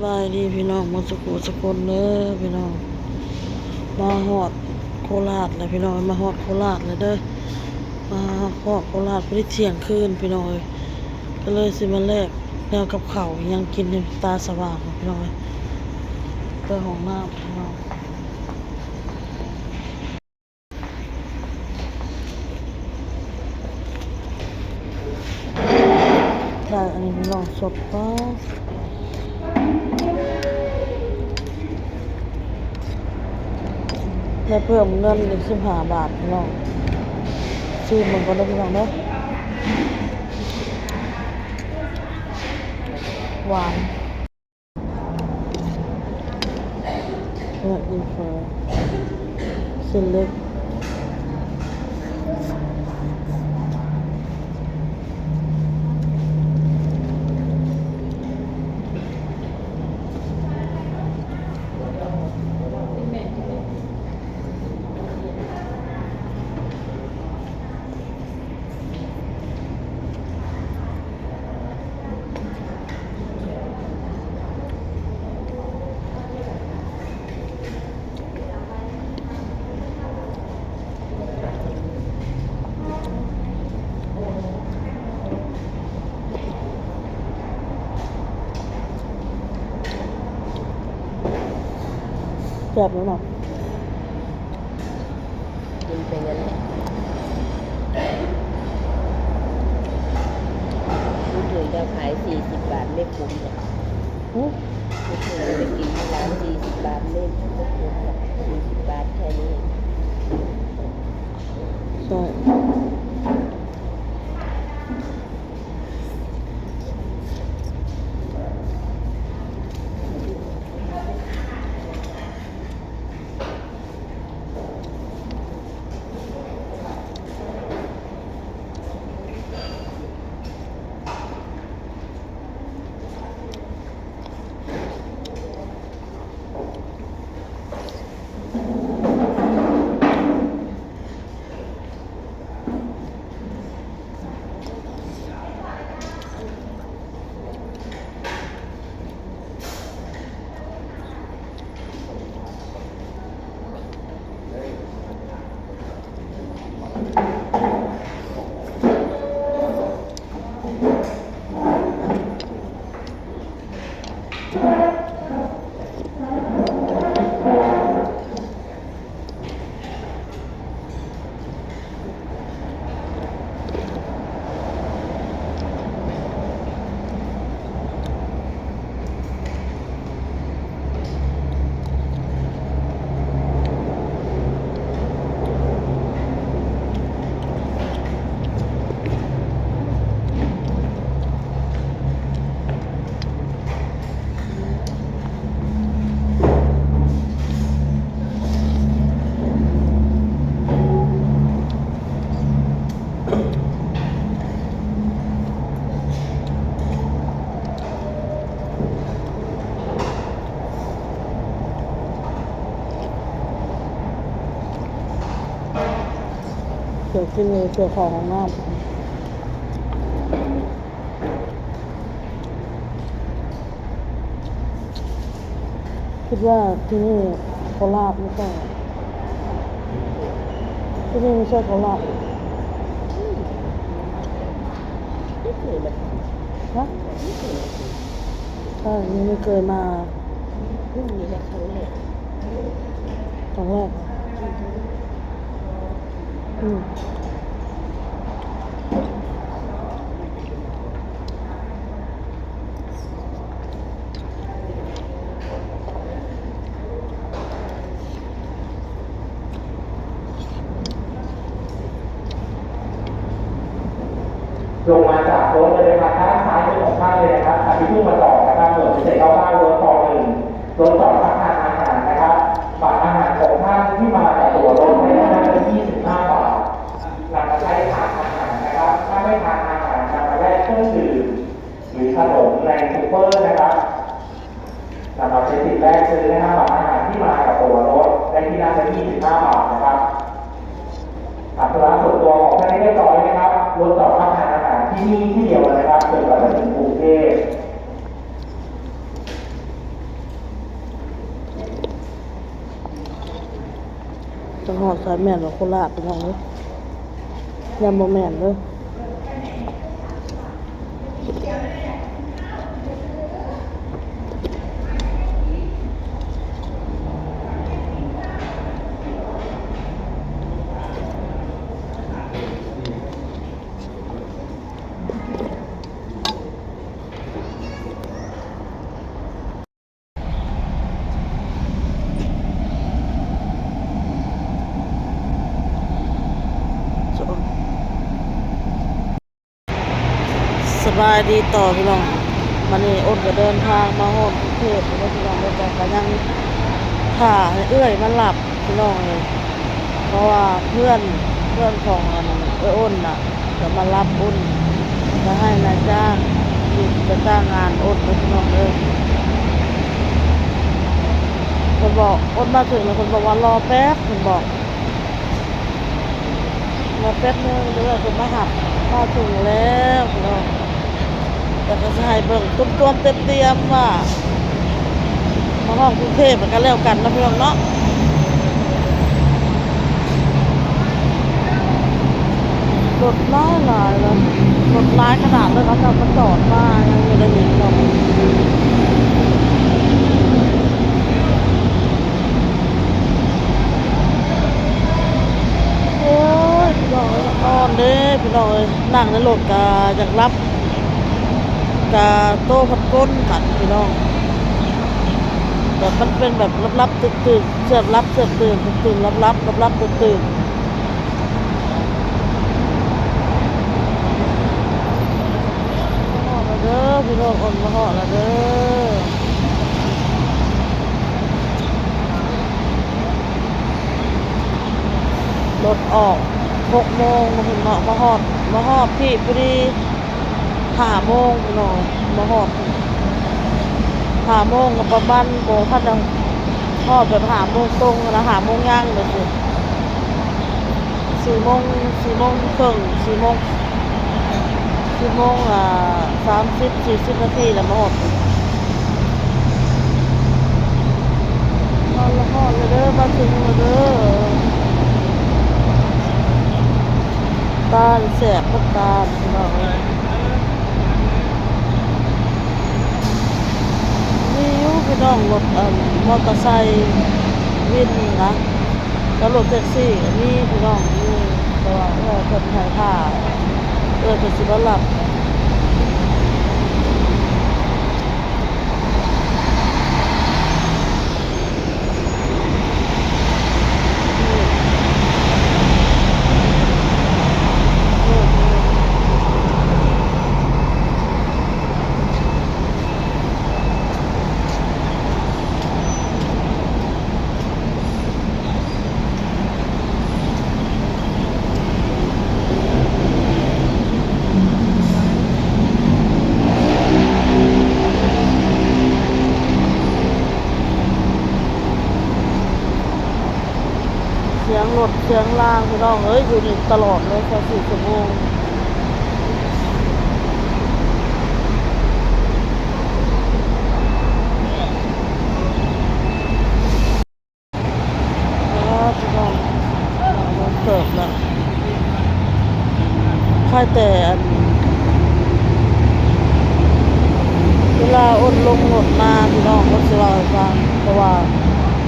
บายดีพี่น้องมาสกุลสกุลเด้อพี่น้องมาฮอดโคราชเลยพี่น้องมาฮอดโคราชเลยเด้อมาฮอดโคราชไปได้เที่ยงคืนพี่น้องก็เลยสิมาแลกแนวกับข้าวยังกินตาสว่างพี่น้องไปห้องน้ำพี่น้องได้อันนี้พี่น้องสดป้าได้เพิ่มเงินอีก15 บาทพี่น้องซื้อมันก็ได้พี่น้องเด้อหวานเนี่ยดีเฟอร์เส้นเล็กแซ่บแล้วเนาะกินไปงั้นแหละรู้ถึงจะขาย40 บาทไม่คุ้มหรอกรู้ถึงจะกินที่ร้าน40 บาทไม่คุ้มหรอก40 บาทแค่นี้ใช่เกี่ยวกินเลยเกี่ยวของน้ำคิดว่าที่นี่โคราชไม่ใช่ที่นี่ไม่ใช่โคราชไม่เคยมาฮะใช่นี่ไม่เคยมานี่แค่ครั้งแรกครั้งแรกลงมาจากรถเลยนะครับด้านซ้ายมือของท่านเลยนะครับอันที่พุ่งมาต่อนะครับหน่วยพิเศษ99รถต่อ1รถจอดพักทานอาหารนะครับบัตรอาหารของท่านที่มาจากตัวรถให้ได้เป็น25 บาทนำมาใช้ทานอาหารนะครับถ้าไม่ทานอาหารนำมาแลกเครื่องดื่มหรือขนมในซูเปอร์นะครับนำมาใช้สิทธิ์แรกซื้อนะครับบัตรอาหารที่มากับตัวรถได้ที่นั่งเป็น25 บาทนะครับอัตราส่วนตัวของท่านเรียบร้อยนะครับรถจอดพักทานอาหารที่นี่ที่เดียวนะครับจนกว่าจะถึงกรุงเทพ จังหอดสายแม่นว่าโคราชพี่น้องเอ้ยยังบ่แม่นเด้อสบายดีต่อพี่น้องมันนี่อดก็เดินทางมาฮอดกรุงเทพแล้วพี่น้องแล้วก็ยังถ่าให้เอื้อยมันหลับพี่น้องเลยเพราะว่าเพื่อนของอ้นน่ะจะมารับอ้นจะให้นายจ้างที่จะจ้างงานอ้นเลยพี่น้องเลยคนบอกอ้นมาถึงแล้วคนบอกว่ารอแป๊บคนบอกรอแป๊บนึงเดี๋ยวคนมาหับมาถึงแล้วพี่น้องแต่ก็จะให้เบิ่งตุ้มๆเต็มๆว่ามาห้องกรุงเทพมันก็แล้วกันนะพี่น้องเนาะรถหลายแล้วรถหลายขนาดเลยเขาจะมาจอดมายังไม่ได้เห็นเราโอ้ยพี่น้องนอนเด้พี่น้องนั่งในรถกะอยากรับกะโต้พัดก้นผัดพี่น้องแบบมันเป็นแบบรับๆตื่นเสือบรับเสือบตื่นรับตื่นมาหอดแล้วเด้อพี่น้องอ่อนมาหอดแล้วเด้อรถออก6 โมงมาถึงเนาะมาหอดพี่พอดี5 โมงพี่น้องมาหอด5 โมงกับประมาณโบท่านเราทอดแบบ5 โมงตรงนะ5 โมงย่างเลยสิ4 โมงครึ่ง4 โมง30-40 นาทีแล้วมาหอดเลยเด้อมาถึงแล้วเด้อตาแสบพวกตาพี่น้องนี่อยู่พี่น้องรถมอเตอร์ไซค์วินนะแล้วรถแท็กซี่ก็มีพี่น้องนี่แต่ว่าคนถ่ายผ้าเป็นสิบหลับเสียงรถเสียงล่างพี่น้องอยู่นี่ตลอดเลย24 ชั่วโมงพี่น้องมันเติบแล้วค่ายแต่เวลาอ้นลงรถมาพี่น้องก็จะเล่าให้ฟังเพราะว่า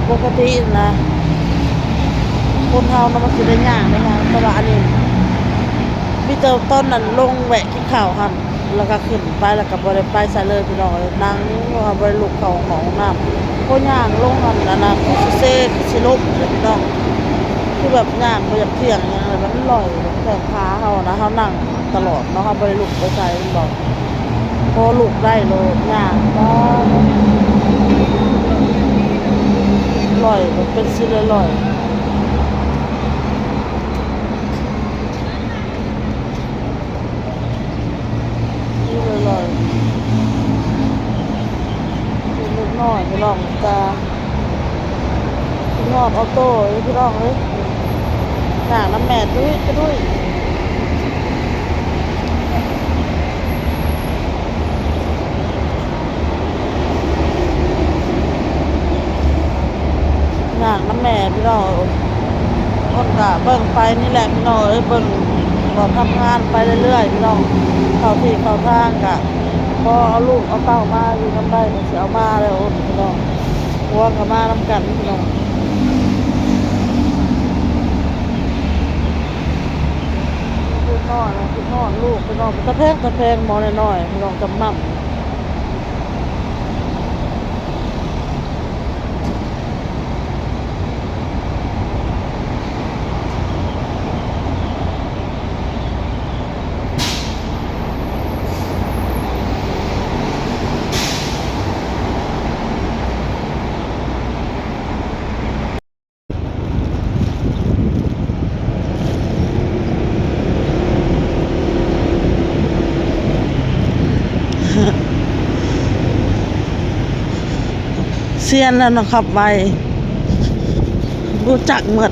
ปกตินะคนเฮานะมันสิได้ย่างได้ย่างแต่ว่าอันนี้มีแต่ต้นนั้นลงแวะกินข้าวหันแล้วก็ขึ้นไปแล้วก็บ่ได้ไปใส่เลยพี่น้องนั่งบ่ได้ลุกเข้าห้องน้ำก็ย่างลงหันอันน่ะคือสิเซคือสิล้มเลยพี่น้องคือแบบย่างบ่อยากเที่ยงหยังเลยมันลอยแต่ขาเฮานะเฮานั่งตลอดเนาะเฮาบ่ได้ลุกไปใส่บ่พอลุกได้โลย่างก็ลอยมันเป็นสิเลยลอยเล็กน้อยพี่น้องจะพี่น้องออโต้พี่น้องเลยหนังน้ำแม่ด้วยหนังน้ำแม่พี่น้อง คนก็เบิ่งไปนี่แหละพี่น้องเอ้ยเบิ่งก็ทำงานไปเรื่อยๆพี่น้องเข้าที่เข้าทางก็พอเอาลูกเอาเต้ามาอยู่นำได้ก็สิเอามาแล้วพี่น้องหัวก็มานำกันพี่น้องคือนอนคือนอนลูกพี่น้องตะแพงหมอน้อยๆพี่น้องจำมั่ม เซียนแล้วนะครับไวรู้จักหมด